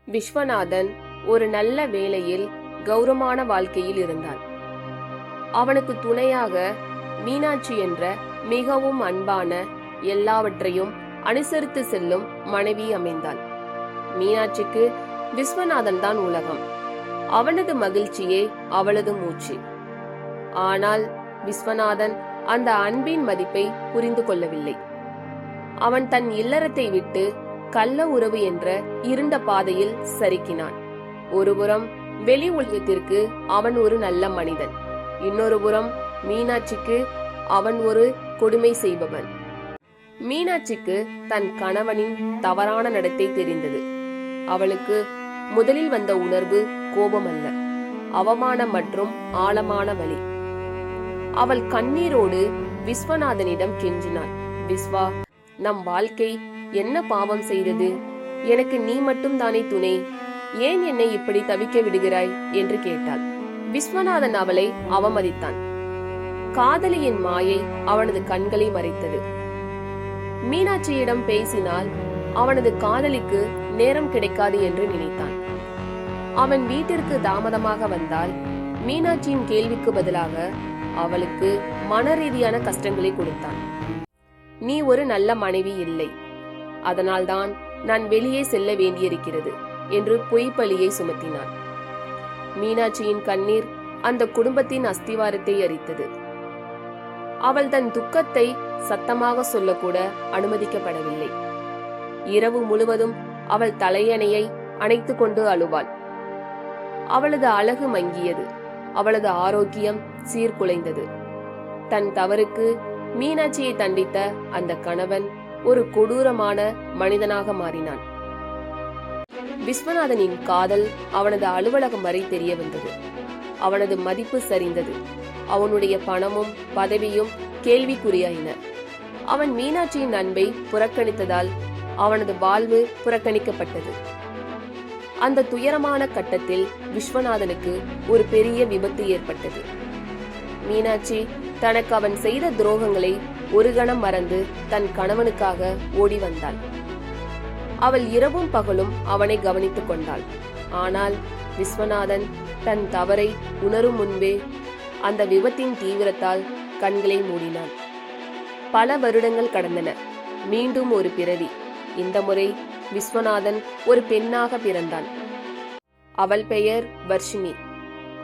விஸ்வநாதன் ஒரு நல்ல வேலையில் கௌரவமான வாழ்க்கையில் இருந்தான். அவனுக்கு துணையாக மீனாட்சி என்ற மிகவும் அன்பான, எல்லாவற்றையும் அனுசரித்து செல்லும் மனைவி அமைந்தாள். மீனாட்சிக்கு விஸ்வநாதன் தான் உலகம். அவனது மகிழ்ச்சியே அவளது மூச்சு. ஆனால் விஸ்வநாதன் அந்த அன்பின் மதிப்பை புரிந்து கொள்ளவில்லை. அவன் தன் இல்லறத்தை விட்டு கள்ள உறவு என்ற இருண்ட பாதையில் சறுக்கினான். ஒருபுறம் வெளி உலகத்திற்கு அவன் ஒரு நல்ல மனிதன், இன்னொரு புறம் மீனாட்சிக்கு அவன் ஒரு கொடுமை செய்பவன். மீனாட்சிக்கு தன் கணவனின் தவறான நடத்தை தெரிந்தது. அவளுக்கு முதலில் வந்த உணர்வு கோபம் அல்ல, அவமானம் மற்றும் ஆழமான வலி. அவள் கண்ணீரோடு விஸ்வநாதனிடம் கெஞ்சினாள். விஸ்வா, நம் வாழ்க்கை என்ன பாவம் செய்தது? எனக்கு நீ மட்டும் தானே துணை. ஏன் என்னை இப்படி தவிக்க விடுகிறாய் என்று கேட்டாள். விஸ்வநாதன் அவளை அவமதித்தான். காதலியின் மாயை அவனது கண்களை மறைத்தது. மீனாட்சியிடம் பேசினால் அவனது காதலிக்கு நேரம் கிடைக்காது என்று நினைத்தான். அவன் வீட்டிற்கு தாமதமாக வந்தால் மீனாட்சியின் கேள்விக்கு பதிலாக அவளுக்கு மன ரீதியான கஷ்டங்களை கொடுத்தான். நீ ஒரு நல்ல மனைவி இல்லை, அதனால்தான் நான் வெளியே செல்ல வேண்டியிருக்கிறது என்று பொய்ப்பழியை சுமத்தினான். மீனாட்சியின் கண்ணீர் அந்த குடும்பத்தின் அஸ்திவாரத்தை அரித்தது. அவள் தன் துக்கத்தை சத்தமாக சொல்லக்கூட அனுமதிக்கப்படவில்லை. இரவு முழுவதும் அவள் தலையணையை அணைத்துக் கொண்டு அழுவாள். அவளது அழகு மங்கியது, அவளது ஆரோக்கியம் சீர்குலைந்தது. தன் தவறுக்கு மீனாட்சியை தண்டித்த அந்த கணவன் ஒரு கொடூரமான மனிதனாக மாறினான். விஸ்வநாதனின் காதல் அவனது அலுவலகம் வரை தெரிய வந்தது. அவனது மதிப்பு சரிந்தது. அவனுடைய பணமும் பதவியும் கேள்விக்குறியாயின. அவன் மீனாட்சியின் அன்பை புறக்கணித்ததால் அவனது வாழ்வு புறக்கணிக்கப்பட்டது. அந்த துயரமான கட்டத்தில் விஸ்வநாதனுக்கு ஒரு பெரிய விபத்து ஏற்பட்டது. மீனாட்சி தனக்கு அவன் செய்த துரோகங்களை ஒரு கணம் மறந்து தன் கணவனுக்காக ஓடி வந்தாள். அவள் இரவும் பகலும் அவனை கவனித்துக் கொண்டாள். ஆனால் விஸ்வநாதன் தன் தவறை உணரும் முன்பே அந்த விபத்தின் தீவிரத்தால் கண்களை மூடினான். பல வருடங்கள் கடந்தன. மீண்டும் ஒரு பிறவி. இந்த முறை விஸ்வநாதன் ஒரு பெண்ணாக பிறந்தான். அவள் பெயர் வர்ஷினி.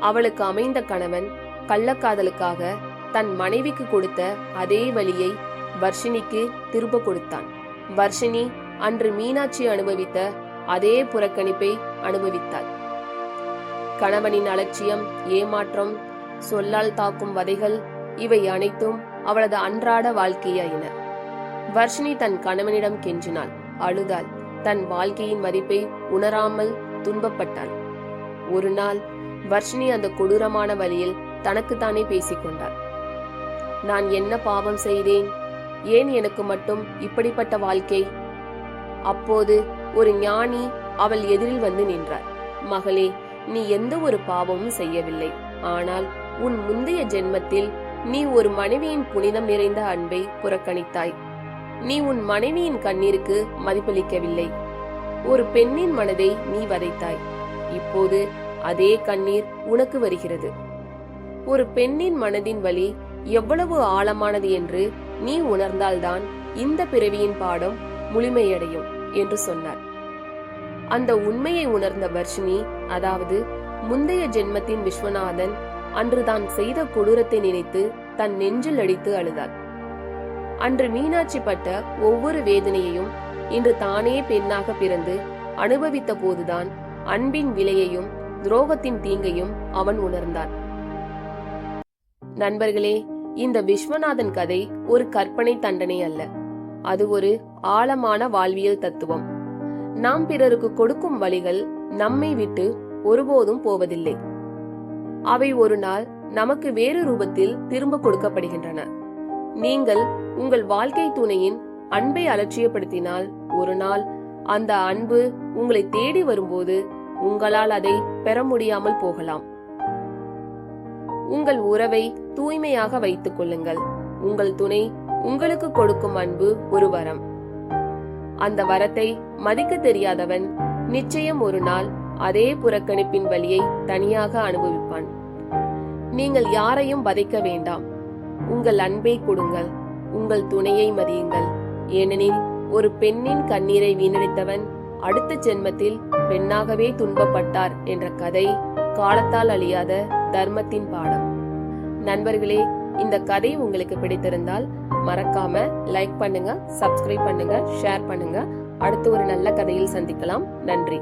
அவளுக்கு அமைந்த கணவன் கள்ளக்காதலுக்காக தன் மனைவிக்கு கொடுத்த அதே வலியை வர்ஷினிக்கு திரும்ப கொடுத்தான். வர்ஷினி அன்று மீனாட்சி அனுபவித்த அதே புறக்கணிப்பை அனுபவித்தாள். கணவனின் அலட்சியம், ஏமாற்றம், சொல்லால் தாக்கும் வதைகள், இவை அனைத்தும் அவளது அன்றாட வாழ்க்கையாயின. வர்ஷினி தன் கணவனிடம் கெஞ்சினாள், அழுதாள், தன் வாழ்க்கையின் மதிப்பை உணராமல் துன்பப்பட்டாள். ஒரு நாள் வர்ஷினி அந்த கொடூரமான வழியில் தனக்குத்தானே பேசிக்கொண்டாள். நான் என்ன பாவம் செய்தேன்? ஏன் எனக்கு மட்டும் இப்படிப்பட்ட வாழ்க்கை? அப்போது ஒரு ஞானி அவள் எதிரில் வந்து நின்றார். மகளே, நீ எந்த ஒரு பாவமும் செய்யவில்லை. ஆனால் உன் முந்தைய ஜென்மத்தில் நீ ஒரு மனைவியின் புனிதம் நிறைந்த அன்பை புறக்கணித்தாய். நீ உன் மனைவியின் கண்ணீருக்கு மதிப்பளிக்கவில்லை. ஒரு பெண்ணின் மனதை நீ வதைத்தாய். இப்போது அதே கண்ணீர் உனக்கு வருகிறது. ஒரு பெண்ணின் மனதின் வலி எவ்வளவு ஆழமானது என்று நீ உணர்ந்தால்தான் இந்த பிறவியின் பாடம் முழுமையடையும் என்று சொன்னார். அந்த உண்மையை உணர்ந்த வர்ஷினி, அதாவது முந்தைய ஜென்மத்தின் விஸ்வநாதன், அன்று தான் செய்த கொடூரத்தை நினைத்து தன் நெஞ்சில் அடித்து அழுதாள். அன்று மீனாட்சி பட்ட ஒவ்வொரு வேதனையையும் இன்று தானே பெண்ணாக பிறந்து அனுபவித்த போதுதான் அன்பின் விலையையும் துரோகத்தின் தீங்கையும் அவன் உணர்ந்தான். நண்பர்களே, இந்த விஸ்வநாதன் கதை ஒரு கற்பனை தண்டனை அல்ல. அது ஒரு ஆழமான வாழ்வியல் தத்துவம். நாம் பிறருக்கு கொடுக்கும் வழிகள் நம்மை விட்டு ஒருபோதும் போவதில்லை. அவை ஒரு நாள் நமக்கு வேறு ரூபத்தில் திரும்ப கொடுக்கப்படுகின்றன. நீங்கள் உங்கள் வாழ்க்கை துணையின் அன்பை அலட்சியப்படுத்தினால் ஒரு நாள் அந்த அன்பு உங்களை தேடி வரும்போது உங்களால் அதை பெற முடியாமல் போகலாம். உங்கள் உறவை தூய்மையாக வைத்துக் கொள்ளுங்கள். உங்கள் துணை உங்களுக்கு கொடுக்கும் அன்பு ஒரு வரம். அந்த வரத்தை மதிக்க தெரியாதவன் நிச்சயம் ஒரு நாள் அதே புறக்கணிப்பின் வலியை தனியாக அனுபவிப்பான். நீங்கள் யாரையும் வதைக்க வேண்டாம். உங்கள் அன்பை கொடுங்கள், உங்கள் துணையை மதியுங்கள். ஏனெனில் ஒரு பெண்ணின் கண்ணீரை வீணடித்தவன் அடுத்த ஜென்மத்தில் பெண்ணாகவே துன்பப்பட்டார் என்ற கதை காலத்தால் அழியாத தர்மத்தின் பாடம். நண்பர்களே, இந்த கதை உங்களுக்கு பிடித்திருந்தால் மறக்காம லைக் பண்ணுங்க, சப்ஸ்கிரைப் பண்ணுங்க, ஷேர் பண்ணுங்க. அடுத்து ஒரு நல்ல கதையில் சந்திக்கலாம். நன்றி.